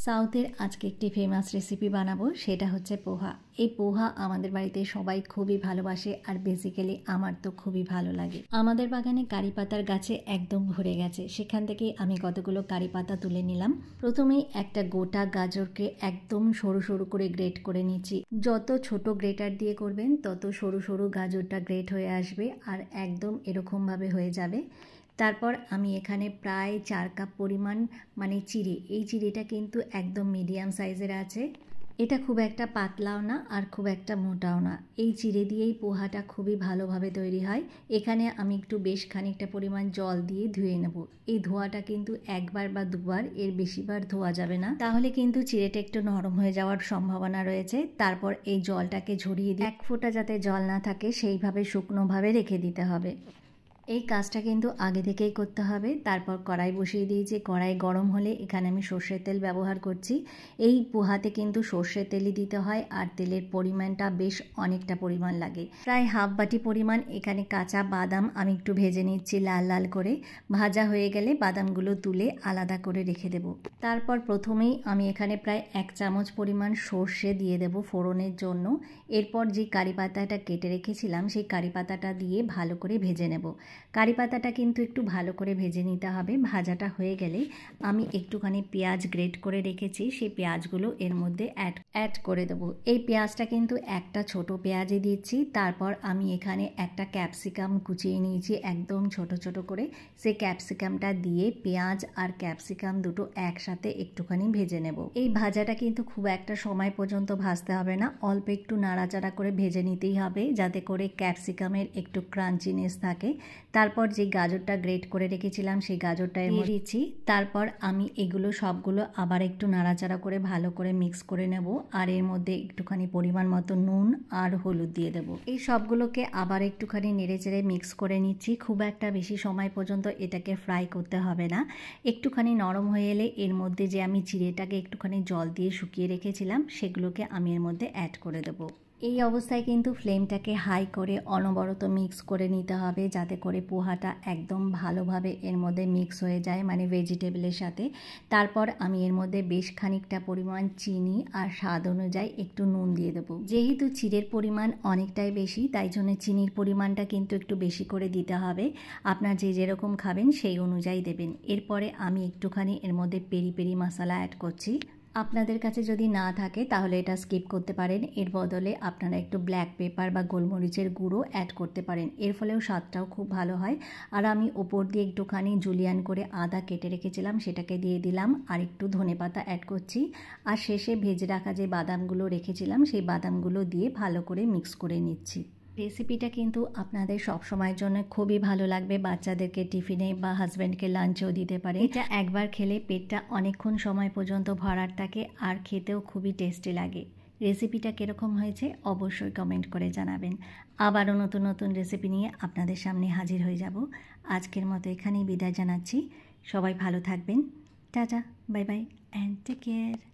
সাউথের আজকে একটি ফেমাস রেসিপি বানাবো, সেটা হচ্ছে পোহা। এই পোহা আমাদের বাড়িতে সবাই খুবই ভালোবাসে, আর বেসিক্যালি আমার তো খুবই ভালো লাগে। আমাদের বাগানে কারি পাতার গাছে একদম ভরে গেছে, সেখান থেকে আমি কতগুলো কারি পাতা তুলে নিলাম। প্রথমেই একটা গোটা গাজরকে একদম সরু সরু করে গ্রেট করে নিচ্ছি। যত ছোট গ্রেটার দিয়ে করবেন তত সরু সরু গাজরটা গ্রেট হয়ে আসবে আর একদম এরকমভাবে হয়ে যাবে। তারপর আমি এখানে প্রায় 4 কাপ পরিমাণ চিড়ে, এই চিড়েটা কিন্তু একদম মিডিয়াম সাইজের আছে। এটা খুব একটা পাতলাও না আর খুব একটা মোটাও না। এই চিড়ে দিয়েই পোহাটা খুবই ভালোভাবে তৈরি হয়। এখানে আমি একটু বেশ খানিকটা পরিমাণ জল দিয়ে ধুয়ে নেব। এই ধোয়াটা কিন্তু একবার বা দুবার, এর বেশিবার ধোয়া যাবে না, তাহলে কিন্তু চিড়েটা একটু নরম হয়ে যাওয়ার সম্ভাবনা রয়েছে। তারপর এই জলটাকে ঝরিয়ে দিয়ে 1 ফোঁটা যাতে জল না থাকে সেইভাবে শুকনোভাবে রেখে দিতে হবে। এই কাজটা কিন্তু আগে থেকেই করতে হবে। তারপর কড়াই বসিয়ে দিয়েছি। কড়াই গরম হলে এখানে আমি সর্ষের তেল ব্যবহার করছি। এই পোহাতে কিন্তু সর্ষের তেলই দিতে হয়, আর তেলের পরিমাণটা বেশ অনেকটা পরিমাণ লাগে। প্রায় হাফ বাটি পরিমাণ এখানে কাঁচা বাদাম আমি একটু ভেজে নিচ্ছি লাল লাল করে। ভাজা হয়ে গেলে বাদামগুলো তুলে আলাদা করে রেখে দেব। তারপর প্রথমেই আমি এখানে প্রায় 1 চামচ পরিমাণ সর্ষে দিয়ে দেব ফোড়নের জন্য। এরপর যে কারি পাতাটা কেটে রেখেছিলাম সেই কারি পাতাটা দিয়ে ভালো করে ভেজে নেব। কারি পাতাটা কিন্তু একটু ভালো করে ভেজে নিতে হবে। ভাজাটা হয়ে গেলে আমি একটুখানি পেঁয়াজ গ্রেট করে রেখেছি, সেই পেঁয়াজগুলো এর মধ্যে অ্যাড করে দেবো। এই পেঁয়াজটা কিন্তু একটা ছোট পেঁয়াজই দিচ্ছি। তারপর আমি এখানে একটা ক্যাপসিকাম কুচিয়ে নিয়েছি একদম ছোট ছোট করে। সেই ক্যাপসিকামটা দিয়ে পেঁয়াজ আর ক্যাপসিকাম দুটো একসাথে একটুখানি ভেজে নেব। এই ভাজাটা কিন্তু খুব একটা সময় পর্যন্ত ভাজতে হবে না, অল্প একটু নাড়াচাড়া করে ভেজে নিতেই হবে, যাতে করে ক্যাপসিকামের একটু ক্রাঞ্চিনেস থাকে। তারপর যে গাজরটা গ্রেট করে রেখেছিলাম সেই গাজরটা এর মধ্যে দিচ্ছি। তারপর আমি এগুলো সবগুলো আবার একটু নাড়াচাড়া করে ভালো করে মিক্স করে নেব, আর এর মধ্যে একটুখানি পরিমাণ মতো নুন আর হলুদ দিয়ে দেব। এই সবগুলোকে আবার একটুখানি নেড়েচেড়ে মিক্স করে নিচ্ছি। খুব একটা বেশি সময় পর্যন্ত এটাকে ফ্রাই করতে হবে না। একটুখানি নরম হয়ে এলে এর মধ্যে যে আমি চিড়েটাকে একটুখানি জল দিয়ে শুকিয়ে রেখেছিলাম সেগুলোকে আমি এর মধ্যে অ্যাড করে দেবো। এই অবস্থায় কিন্তু ফ্লেমটাকে হাই করে অনবরত মিক্স করে নিতে হবে, যাতে করে পোহাটা একদম ভালোভাবে এর মধ্যে মিক্স হয়ে যায়, ভেজিটেবলের সাথে। তারপর আমি এর মধ্যে বেশ খানিকটা পরিমাণ চিনি আর স্বাদ অনুযায়ী একটু নুন দিয়ে দেবো। যেহেতু চিড়ের পরিমাণ অনেকটাই বেশি, তাই জন্য চিনির পরিমাণটা কিন্তু একটু বেশি করে দিতে হবে। আপনার যে যেরকম খাবেন সেই অনুযায়ী দেবেন। এরপরে আমি একটুখানি এর মধ্যে পেরি পেরি মশলা অ্যাড করছি। আপনাদের কাছে যদি না থাকে তাহলে এটা স্কিপ করতে পারেন। এর বদলে আপনারা একটু ব্ল্যাক পেপার বা গোলমরিচের গুঁড়ো অ্যাড করতে পারেন, এর ফলেও স্বাদটাও খুব ভালো হয়। আর আমি ওপর দিয়ে একটুখানি জুলিয়ান করে আদা কেটে রেখেছিলাম সেটাকে দিয়ে দিলাম, আর একটু ধনেপাতা অ্যাড করছি। আর শেষে ভেজে রাখা যে বাদামগুলো রেখেছিলাম সেই বাদামগুলো দিয়ে ভালো করে মিক্স করে নিচ্ছি। রেসিপিটা কিন্তু আপনাদের সব সময়ের জন্য খুবই ভালো লাগবে। বাচ্চাদেরকে টিফিনে বা হাজব্যান্ডকে লাঞ্চেও দিতে পারে। এটা একবার খেলে পেটটা অনেকক্ষণ সময় পর্যন্ত ভরার থাকে, আর খেতেও খুবই টেস্টি লাগে। রেসিপিটা কীরকম হয়েছে অবশ্যই কমেন্ট করে জানাবেন। আবারও নতুন নতুন রেসিপি নিয়ে আপনাদের সামনে হাজির হয়ে যাব। আজকের মতো এখানেই বিদায় জানাচ্ছি। সবাই ভালো থাকবেন। Tata, bye bye and take care.